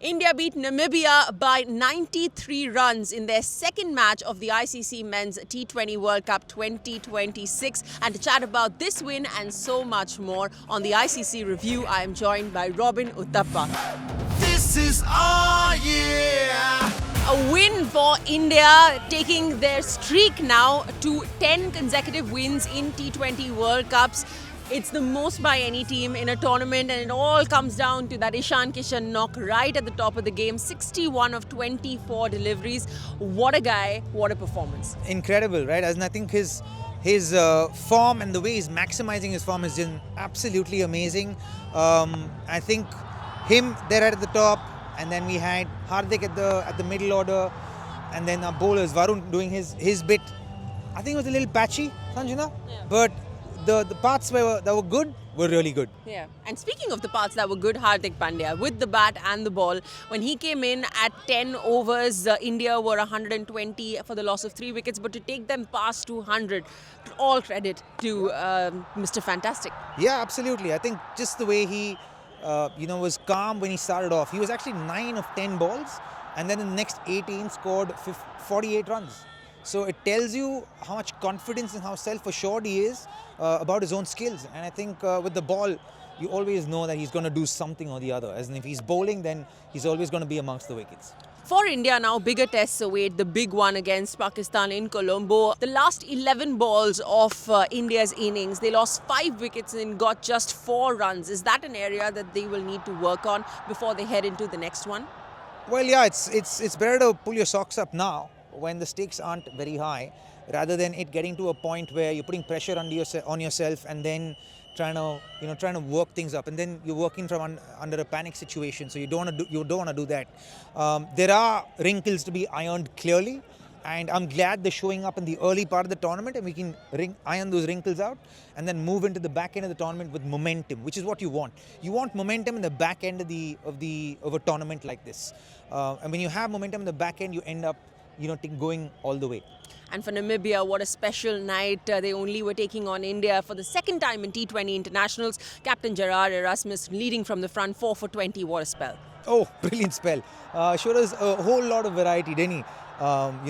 India beat Namibia by 93 runs in their second match of the ICC Men's T20 World Cup 2026. And to chat about this win and so much more on the ICC Review, I am joined by Robin Uthappa. This is our year. A win for India, taking their streak now to 10 consecutive wins in T20 World Cups. It's the most by any team in a tournament, and it all comes down to that Ishan Kishan knock right at the top of the game. 61 of 24 deliveries. What a guy, what a performance. Incredible, right? As I think his form and the way he's maximizing his form has been absolutely amazing. I think him there at the top, and then we had Hardik at the middle order, and then our bowlers, Varun doing his bit. I think it was a little patchy, Sanjana, but the parts that were good were really good. Yeah. And speaking of the parts that were good, Hardik Pandya with the bat and the ball. When he came in at 10 overs, India were 120 for the loss of 3 wickets. But to take them past 200, all credit to Mr. Fantastic. Yeah, absolutely. I think just the way he was calm when he started off. He was actually 9 of 10 balls, and then in the next 18 scored 48 runs. So it tells you how much confidence and how self-assured he is about his own skills. And I think with the ball, you always know that he's going to do something or the other. As in, if he's bowling, then he's always going to be amongst the wickets. For India now, bigger tests await. The big one against Pakistan in Colombo. The last 11 balls of India's innings, they lost 5 wickets and got just 4 runs. Is that an area that they will need to work on before they head into the next one? Well, yeah, it's better to pull your socks up now when the stakes aren't very high, rather than it getting to a point where you're putting pressure on yourself and then trying to work things up, and then you're working from under a panic situation. So you don't want to do that. There are wrinkles to be ironed clearly, and I'm glad they're showing up in the early part of the tournament, and we can iron those wrinkles out and then move into the back end of the tournament with momentum, which is what you want. You want momentum in the back end of a tournament like this, and when you have momentum in the back end, you end up going all the way. And for Namibia, what a special night. They only were taking on India for the second time in T20 internationals. Captain Gerard Erasmus leading from the front, 4 for 20. What a spell. Oh, brilliant spell. Showed us a whole lot of variety, didn't he?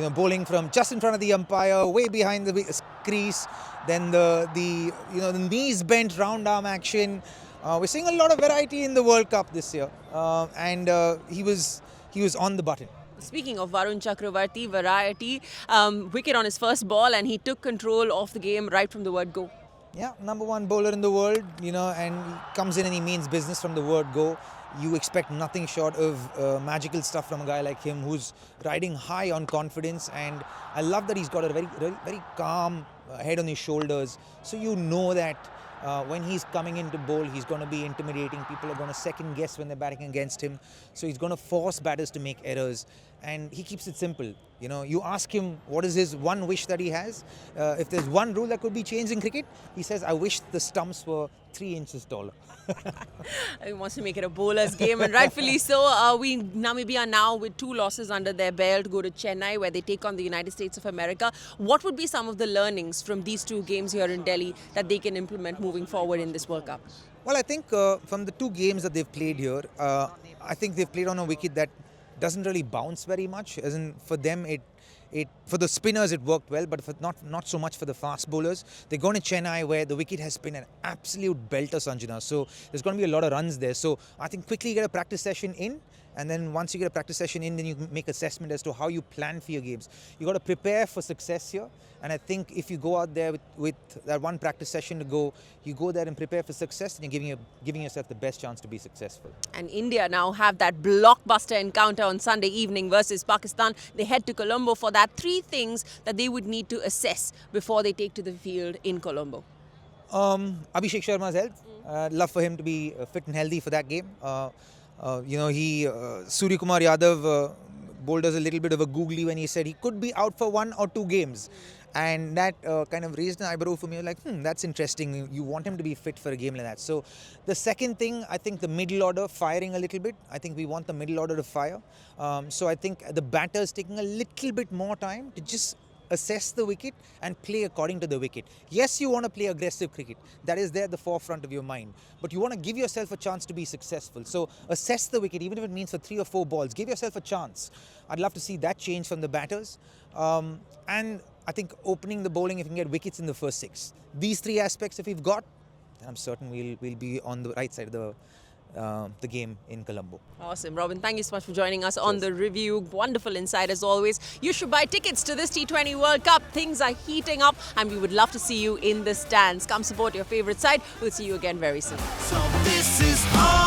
Bowling from just in front of the umpire, way behind the crease. Then the knees bent, round arm action. We're seeing a lot of variety in the World Cup this year. And he was on the button. Speaking of Varun Chakravarti, variety, wicket on his first ball, and he took control of the game right from the word go. Yeah, number 1 bowler in the world, and he comes in and he means business from the word go. You expect nothing short of magical stuff from a guy like him who's riding high on confidence, and I love that he's got a very, very, very calm head on his shoulders. So you know that when he's coming into bowl, he's going to be intimidating. People are going to second guess when they're batting against him. So he's going to force batters to make errors. And he keeps it simple. You ask him what is his one wish that he has. If there's one rule that could be changed in cricket, he says, I wish the stumps were 3 inches taller. He wants to make it a bowler's game, and rightfully so. Namibia now with 2 losses under their belt go to Chennai, where they take on the United States of America. What would be some of the learnings from these 2 games here in Delhi that they can implement moving forward in this World Cup? Well, I think from the 2 games that they've played here, I think they've played on a wicket that doesn't really bounce very much. As in, for them, for the spinners it worked well, but not so much for the fast bowlers. They're going to Chennai, where the wicket has been an absolute belter, Sanjana. So there's going to be a lot of runs there. So I think quickly get a practice session in, and then once you get a practice session in, then you make assessment as to how you plan for your games. You got to prepare for success here, and I think if you go out there with that one practice session to go, you go there and prepare for success, and you're giving yourself the best chance to be successful. And India now have that blockbuster encounter on Sunday evening versus Pakistan. They head to Colombo for that. 3 things that they would need to assess before they take to the field in Colombo. Abhishek Sharma's health. Love for him to be fit and healthy for that game. Surya Kumar Yadav bowled us a little bit of a googly when he said he could be out for 1 or 2 games. And that kind of raised an eyebrow for me. Like, that's interesting. You want him to be fit for a game like that. So the second thing, I think the middle order firing a little bit. I think we want the middle order to fire. So I think the batters taking a little bit more time to just assess the wicket and play according to the wicket. Yes, you want to play aggressive cricket. That is there at the forefront of your mind. But you want to give yourself a chance to be successful. So assess the wicket, even if it means for 3 or 4 balls. Give yourself a chance. I'd love to see that change from the batters. And I think opening the bowling, if you can get wickets in the first 6. These 3 aspects, if we've got, then I'm certain we'll be on the right side of the game in Colombo. Awesome. Robin, thank you so much for joining us on The Review. Wonderful insight as always. You should buy tickets to this T20 World Cup. Things are heating up and we would love to see you in the stands. Come support your favourite side. We'll see you again very soon. So this is all